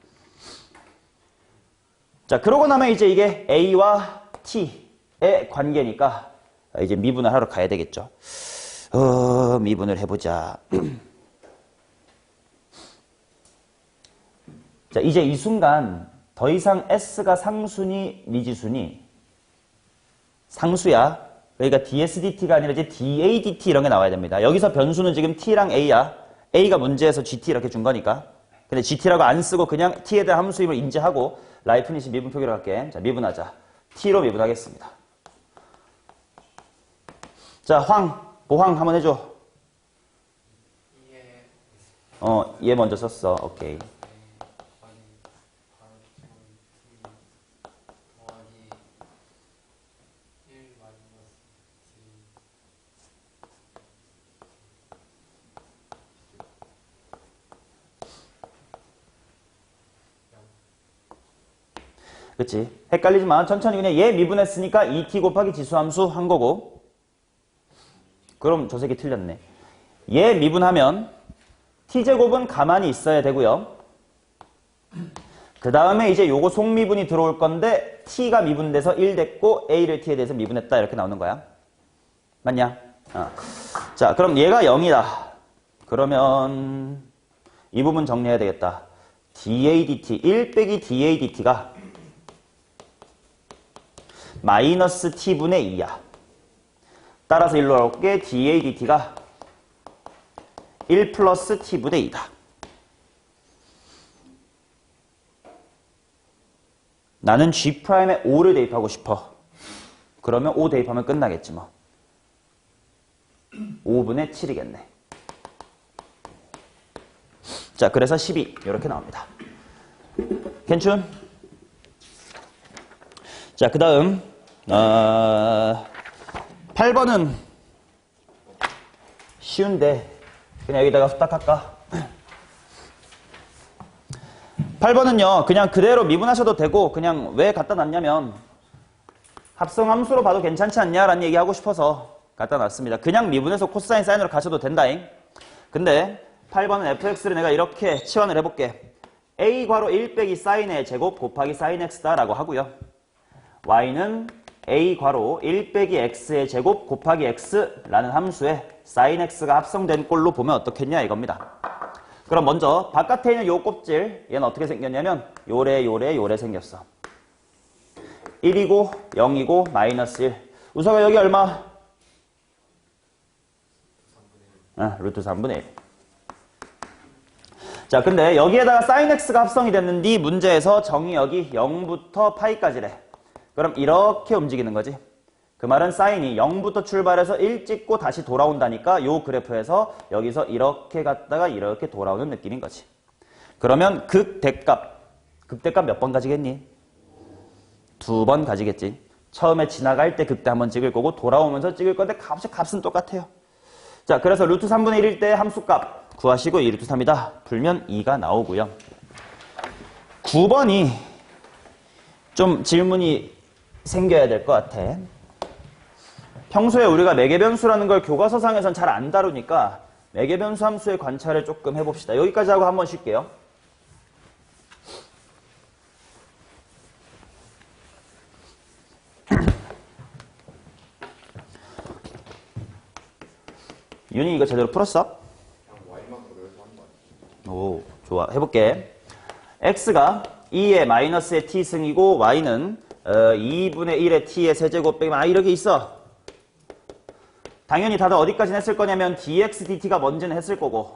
자, 그러고 나면 이제 이게 a와 t의 관계니까 이제 미분을 하러 가야 되겠죠. 미분을 해보자. 자, 이제 이 순간 더 이상 s가 상수니 미지수니 상수야. 그러니까 dsdt가 아니라 이제 dadt 이런 게 나와야 됩니다. 여기서 변수는 지금 t랑 a야. a가 문제에서 gt 이렇게 준 거니까. 근데 gt라고 안 쓰고 그냥 t에 대한 함수임을 인지하고 라이프니시 미분 표기로 할게. 자, 미분하자. t로 미분하겠습니다. 자, 보황 한번 해줘. 얘 먼저 썼어. 오케이. 그치? 헷갈리지만 천천히 그냥 얘 미분했으니까 2t 곱하기 지수함수 한 거고. 그럼 저 새끼 틀렸네. 얘 미분하면 t제곱은 가만히 있어야 되고요. 그 다음에 이제 요거 속미분이 들어올 건데 t가 미분돼서 1 됐고 a를 t에 대해서 미분했다 이렇게 나오는 거야. 맞냐? 자, 그럼 얘가 0이다. 그러면 이 부분 정리해야 되겠다. dA dt, 1 빼기 dA dt가 마이너스 t분의 2야. 따라서 일로 나올게 dA dt가 1 플러스 t분의 2다. 나는 G'에 5를 대입하고 싶어. 그러면 5 대입하면 끝나겠지 뭐. 5분의 7이겠네. 자, 그래서 12 이렇게 나옵니다. 괜춘? 자, 그 다음 8번은 쉬운데 그냥 여기다가 후딱할까? 8번은요 그냥 그대로 미분하셔도 되고 그냥 왜 갖다 놨냐면 합성함수로 봐도 괜찮지 않냐라는 얘기하고 싶어서 갖다 놨습니다. 그냥 미분해서 코사인 사인으로 가셔도 된다잉. 근데 8번은 fx를 내가 이렇게 치환을 해볼게. a 괄호 1 빼기 사인의 제곱 곱하기 사인 x다 라고 하고요. y는 a 괄호 1 빼기 x의 제곱 곱하기 x라는 함수에 사인 x가 합성된 꼴로 보면 어떻겠냐 이겁니다. 그럼 먼저 바깥에 있는 요 곱질 얘는 어떻게 생겼냐면 요래 생겼어. 1이고 0이고 마이너스 1. 우서가 여기 얼마? 루트 3분의 1. 자, 근데 여기에다가 sin x가 합성이 됐는데 문제에서 정의역이 0부터 파이까지래. 그럼 이렇게 움직이는 거지. 그 말은 사인이 0부터 출발해서 1 찍고 다시 돌아온다니까 요 그래프에서 여기서 이렇게 갔다가 이렇게 돌아오는 느낌인 거지. 그러면 극대값 몇 번 가지겠니? 2번 가지겠지. 처음에 지나갈 때 극대 한번 찍을 거고 돌아오면서 찍을 건데 값은 똑같아요. 자, 그래서 루트 3분의 1일 때 함수값 구하시고 2루트 3이다. 풀면 2가 나오고요. 9번이 좀 질문이 생겨야 될 것 같아. 평소에 우리가 매개변수라는 걸 교과서상에선 잘 안 다루니까 매개변수 함수의 관찰을 조금 해봅시다. 여기까지 하고 한번 쉴게요. 윤이 이거 제대로 풀었어? 그냥 Y만 고려해서 한 거 아니야? 오, 좋아. 해볼게. x가 2의 마이너스의 t승이고 y는 2분의 1의 t의 세제곱 빼기 이렇게 있어. 당연히 다들 어디까지는 했을 거냐면 dx dt가 뭔지는 했을 거고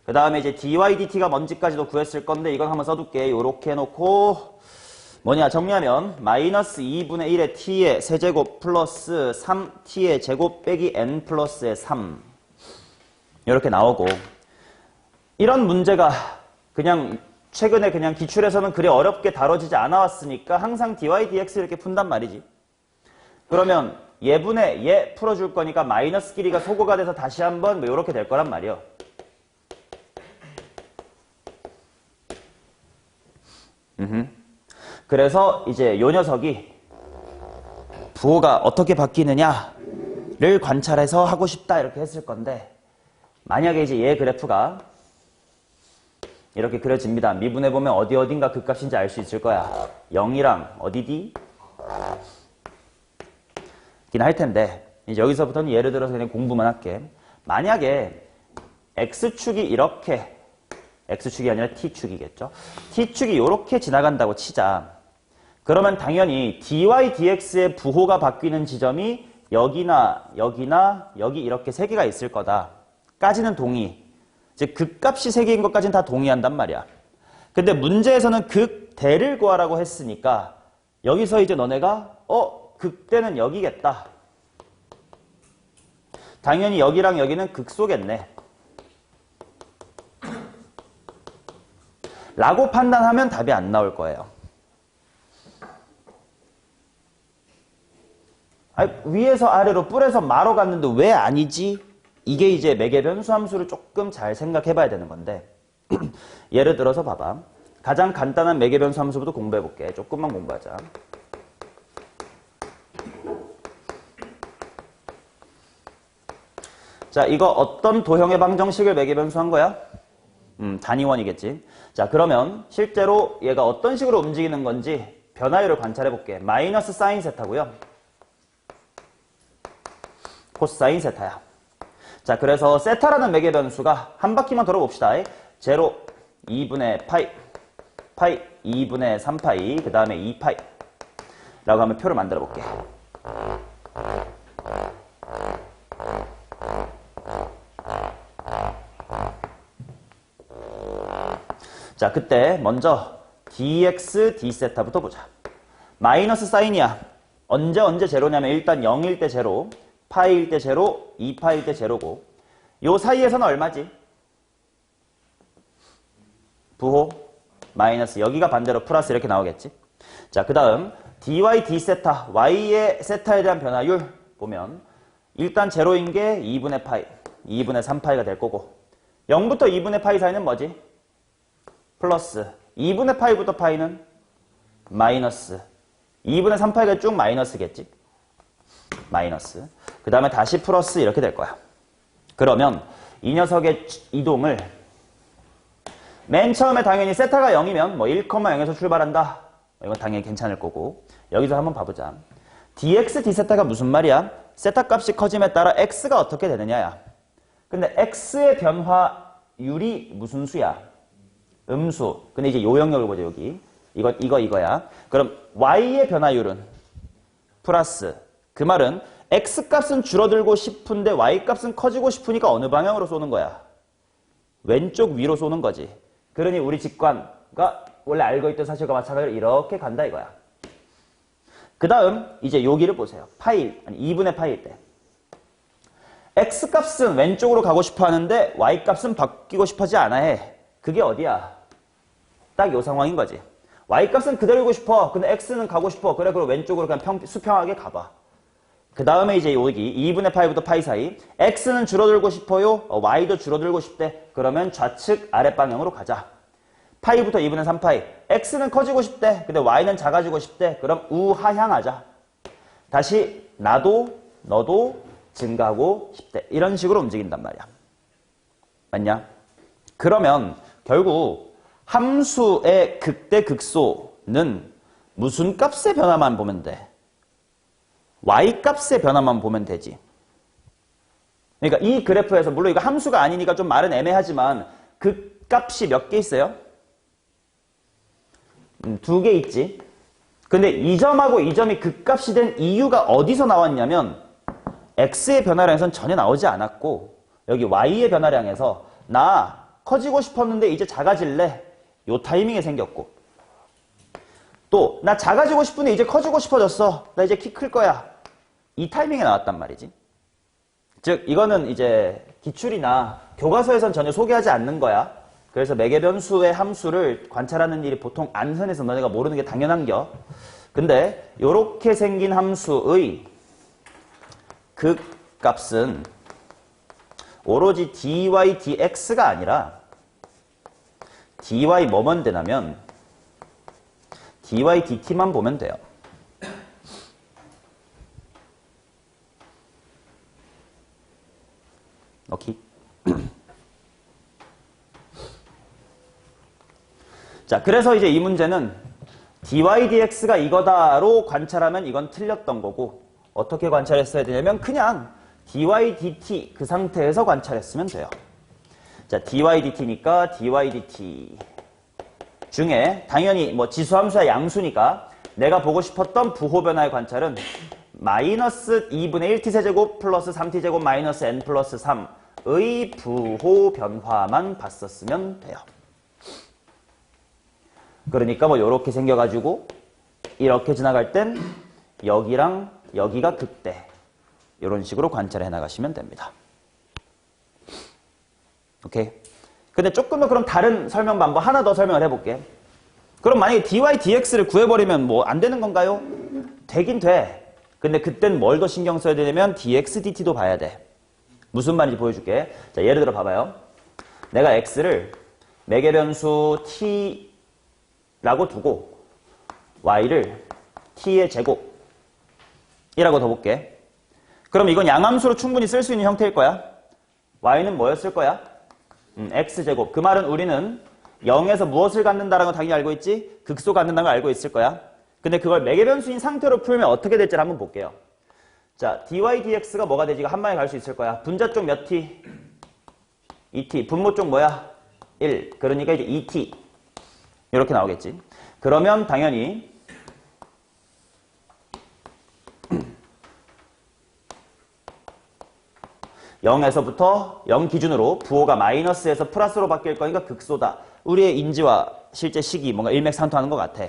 그 다음에 이제 dy dt가 뭔지까지도 구했을 건데 이건 한번 써둘게. 요렇게 해놓고 뭐냐 정리하면 마이너스 2분의 1의 t의 세제곱 플러스 3t의 제곱 빼기 n 플러스의 3 이렇게 나오고 이런 문제가 그냥 최근에 그냥 기출에서는 그리 어렵게 다뤄지지 않아 왔으니까 항상 dy dx 이렇게 푼단 말이지. 그러면 얘분의 얘 풀어줄 거니까 마이너스 길이가 소거가 돼서 다시 한번 뭐 이렇게 될 거란 말이요. 그래서 이제 요 녀석이 부호가 어떻게 바뀌느냐를 관찰해서 하고 싶다 이렇게 했을 건데 만약에 이제 얘 그래프가 이렇게 그려집니다. 미분해보면 어딘가 극값인지 알 수 있을 거야. 0이랑 어디디? 긴 할 텐데 이제 여기서부터는 예를 들어서 그냥 공부만 할게. 만약에 x축이 이렇게 x축이 아니라 t축이겠죠. t축이 이렇게 지나간다고 치자. 그러면 당연히 dy dx의 부호가 바뀌는 지점이 여기나 여기나 여기 이렇게 세 개가 있을 거다. 까지는 동의. 즉 극값이 세 개인 것까지는 다 동의한단 말이야. 근데 문제에서는 극대를 구하라고 했으니까 여기서 이제 너네가 극대는 여기겠다. 당연히 여기랑 여기는 극소겠네. 라고 판단하면 답이 안 나올 거예요. 아니, 위에서 아래로 뿔에서 마로 갔는데 왜 아니지? 이게 이제 매개변수 함수를 조금 잘 생각해 봐야 되는 건데 예를 들어서 봐봐. 가장 간단한 매개변수 함수부터 공부해볼게. 조금만 공부하자. 자, 이거 어떤 도형의 방정식을 매개변수 한 거야? 단위원이겠지. 자, 그러면 실제로 얘가 어떤 식으로 움직이는 건지 변화율을 관찰해볼게. 마이너스 사인 세타고요. 코사인 세타야. 자, 그래서 세타라는 매개변수가 한 바퀴만 돌아봅시다. 제로 2분의 파이, 파이 2분의 3파이, 그 다음에 2파이 라고 하면 표를 만들어 볼게. 자, 그때 먼저 dx, d세타부터 보자. 마이너스 사인이야. 언제 제로냐면 일단 0일 때 제로, 파이일 때 제로, 2파일 때 제로고 요 사이에서는 얼마지? 부호 마이너스, 여기가 반대로 플러스 이렇게 나오겠지. 자, 그 다음 dy, d세타, y의 세타에 대한 변화율 보면 일단 제로인 게 2분의 파이, 2분의 3파이가 될 거고 0부터 2분의 파이 사이는 뭐지? 플러스, 2분의 파이부터 파이는 마이너스, 2분의 3파이가 쭉 마이너스겠지? 마이너스. 그 다음에 다시 플러스 이렇게 될 거야. 그러면 이 녀석의 이동을 맨 처음에 당연히 세타가 0이면 뭐 1,0에서 출발한다. 이건 당연히 괜찮을 거고 여기서 한번 봐보자. dx, d세타가 무슨 말이야? 세타 값이 커짐에 따라 x가 어떻게 되느냐야. 근데 x의 변화율이 무슨 수야? 음수. 근데 이제 요 영역을 보자. 여기 이거야. 그럼 y의 변화율은 플러스. 그 말은 x값은 줄어들고 싶은데 y값은 커지고 싶으니까 어느 방향으로 쏘는 거야? 왼쪽 위로 쏘는 거지. 그러니 우리 직관과 원래 알고 있던 사실과 마찬가지로 이렇게 간다 이거야. 그 다음 이제 여기를 보세요. 파이, 아니 2분의 파이일 때 x값은 왼쪽으로 가고 싶어 하는데 y값은 바뀌고 싶어 하지 않아 해. 그게 어디야? 딱 요 상황인 거지. y값은 그대로이고 싶어. 근데 x는 가고 싶어. 그래, 그럼 왼쪽으로 그냥 수평하게 가봐. 그 다음에 이제 여기 2분의 파이부터 파이 사이 x는 줄어들고 싶어요. y도 줄어들고 싶대. 그러면 좌측 아랫방향으로 가자. 파이부터 2분의 3파이. x는 커지고 싶대. 근데 y는 작아지고 싶대. 그럼 우하향하자. 다시 나도 너도 증가하고 싶대. 이런 식으로 움직인단 말이야. 맞냐? 그러면 결국 함수의 극대 극소는 무슨 값의 변화만 보면 돼? y값의 변화만 보면 되지. 그러니까 이 그래프에서 물론 이거 함수가 아니니까 좀 말은 애매하지만 그 값이 몇 개 있어요? 2개 있지. 근데 이 점하고 이 점이 극값이 된 이유가 어디서 나왔냐면 x의 변화량에선 전혀 나오지 않았고 여기 y의 변화량에서 나 커지고 싶었는데 이제 작아질래. 요 타이밍에 생겼고 또 나 작아지고 싶은데 이제 커지고 싶어졌어. 나 이제 키 클 거야. 이 타이밍에 나왔단 말이지. 즉 이거는 이제 기출이나 교과서에선 전혀 소개하지 않는 거야. 그래서 매개변수의 함수를 관찰하는 일이 보통 안 흔해서 너네가 모르는 게 당연한겨. 근데 요렇게 생긴 함수의 극값은 오로지 dy, dx가 아니라 dy 뭐만 되냐면 dy, dt만 보면 돼요. 오케이. 자, 그래서 이제 이 문제는 dy, dx가 이거다로 관찰하면 이건 틀렸던 거고 어떻게 관찰했어야 되냐면 그냥 dy, dt 그 상태에서 관찰했으면 돼요. 자, dy, dt니까 dy, dt 중에 당연히 뭐 지수함수야 양수니까 내가 보고 싶었던 부호 변화의 관찰은 마이너스 2분의 1t세제곱 플러스 3t제곱 마이너스 n 플러스 3의 부호 변화만 봤었으면 돼요. 그러니까 뭐 요렇게 생겨가지고 이렇게 지나갈 땐 여기랑 여기가 극대 이런 식으로 관찰해 나가시면 됩니다. 오케이. 근데 조금 더 그럼 다른 설명 방법 하나 더 설명을 해볼게. 그럼 만약에 dy, dx를 구해버리면 뭐 안 되는 건가요? 되긴 돼. 근데 그땐 뭘 더 신경 써야 되냐면 dx, dt도 봐야 돼. 무슨 말인지 보여줄게. 자, 예를 들어 봐봐요. 내가 x를 매개변수 t 라고 두고 y를 t의 제곱이라고 더 볼게. 그럼 이건 양함수로 충분히 쓸 수 있는 형태일 거야. y는 뭐였을 거야? x제곱. 그 말은 우리는 0에서 무엇을 갖는다라는 건 당연히 알고 있지? 극소 갖는다는 걸 알고 있을 거야. 근데 그걸 매개변수인 상태로 풀면 어떻게 될지를 한번 볼게요. 자, dy dx가 뭐가 되지? 이거 한 방에 갈 수 있을 거야. 분자 쪽 몇 t? 2t. 분모 쪽 뭐야? 1. 그러니까 이제 2t. 이렇게 나오겠지. 그러면 당연히 0에서부터 0 기준으로 부호가 마이너스에서 플러스로 바뀔 거니까 극소다. 우리의 인지와 실제 식이 뭔가 일맥상통하는 것 같아.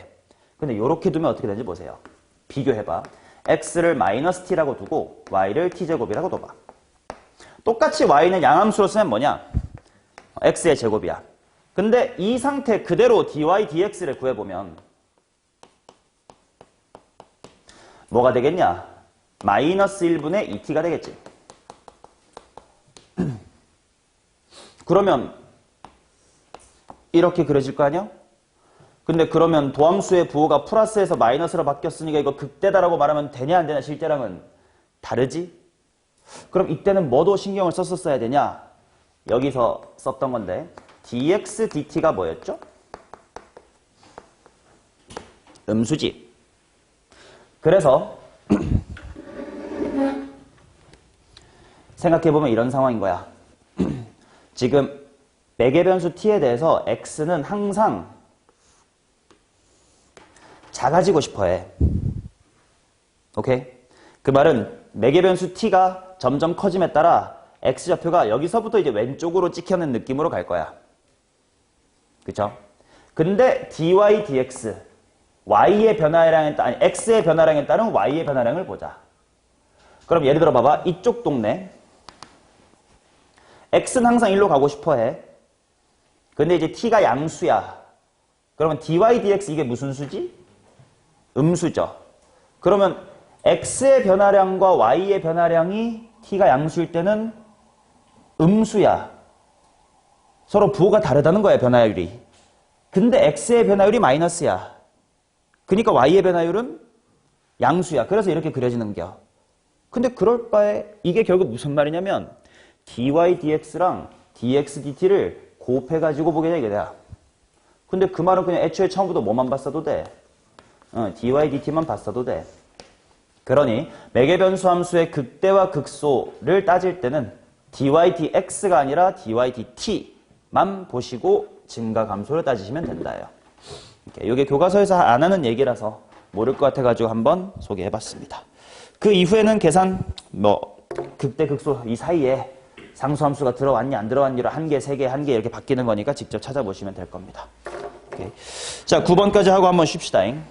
근데 이렇게 두면 어떻게 되는지 보세요. 비교해봐. x를 마이너스 t라고 두고 y를 t제곱이라고 둬봐. 똑같이 y는 양함수로 쓰면 뭐냐? x의 제곱이야. 근데 이 상태 그대로 dy dx를 구해보면 뭐가 되겠냐? 마이너스 1분의 2t가 되겠지. 그러면 이렇게 그려질 거 아니야? 근데 그러면 도함수의 부호가 플러스에서 마이너스로 바뀌었으니까 이거 극대다라고 말하면 되냐 안 되냐? 실제랑은 다르지? 그럼 이때는 뭐도 신경을 썼었어야 되냐? 여기서 썼던 건데 dx dt가 뭐였죠? 음수지. 그래서 생각해보면 이런 상황인 거야. 지금 매개변수 t에 대해서 x는 항상 작아지고 싶어해. 오케이? 그 말은 매개변수 t가 점점 커짐에 따라 x좌표가 여기서부터 이제 왼쪽으로 찍혀는 느낌으로 갈 거야. 그쵸? 근데 dy dx y의 변화량에 따라 아니 x의 변화량에 따른 y의 변화량을 보자. 그럼 예를 들어 봐봐. 이쪽 동네 x는 항상 1로 가고 싶어해. 근데 이제 t가 양수야. 그러면 dy dx 이게 무슨 수지? 음수죠. 그러면 x의 변화량과 y의 변화량이 t가 양수일 때는 음수야. 서로 부호가 다르다는 거야, 변화율이. 근데 x의 변화율이 마이너스야. 그러니까 y의 변화율은 양수야. 그래서 이렇게 그려지는 겨. 근데 그럴 바에 이게 결국 무슨 말이냐면 dy dx랑 dx dt를 곱해가지고 보게 되게 돼. 근데 그 말은 그냥 애초에 처음부터 뭐만 봤어도 돼. dy dt만 봤어도 돼. 그러니 매개변수 함수의 극대와 극소를 따질 때는 dy dx가 아니라 dy dt만 보시고 증가 감소를 따지시면 된다요. 이게 교과서에서 안 하는 얘기라서 모를 것 같아가지고 한번 소개해봤습니다. 그 이후에는 계산 극대 극소 이 사이에 상수함수가 들어왔냐 안 들어왔냐로 1개, 3개, 1개 이렇게 바뀌는 거니까 직접 찾아보시면 될 겁니다. 오케이. 자, 9번까지 하고 한번 쉽시다잉.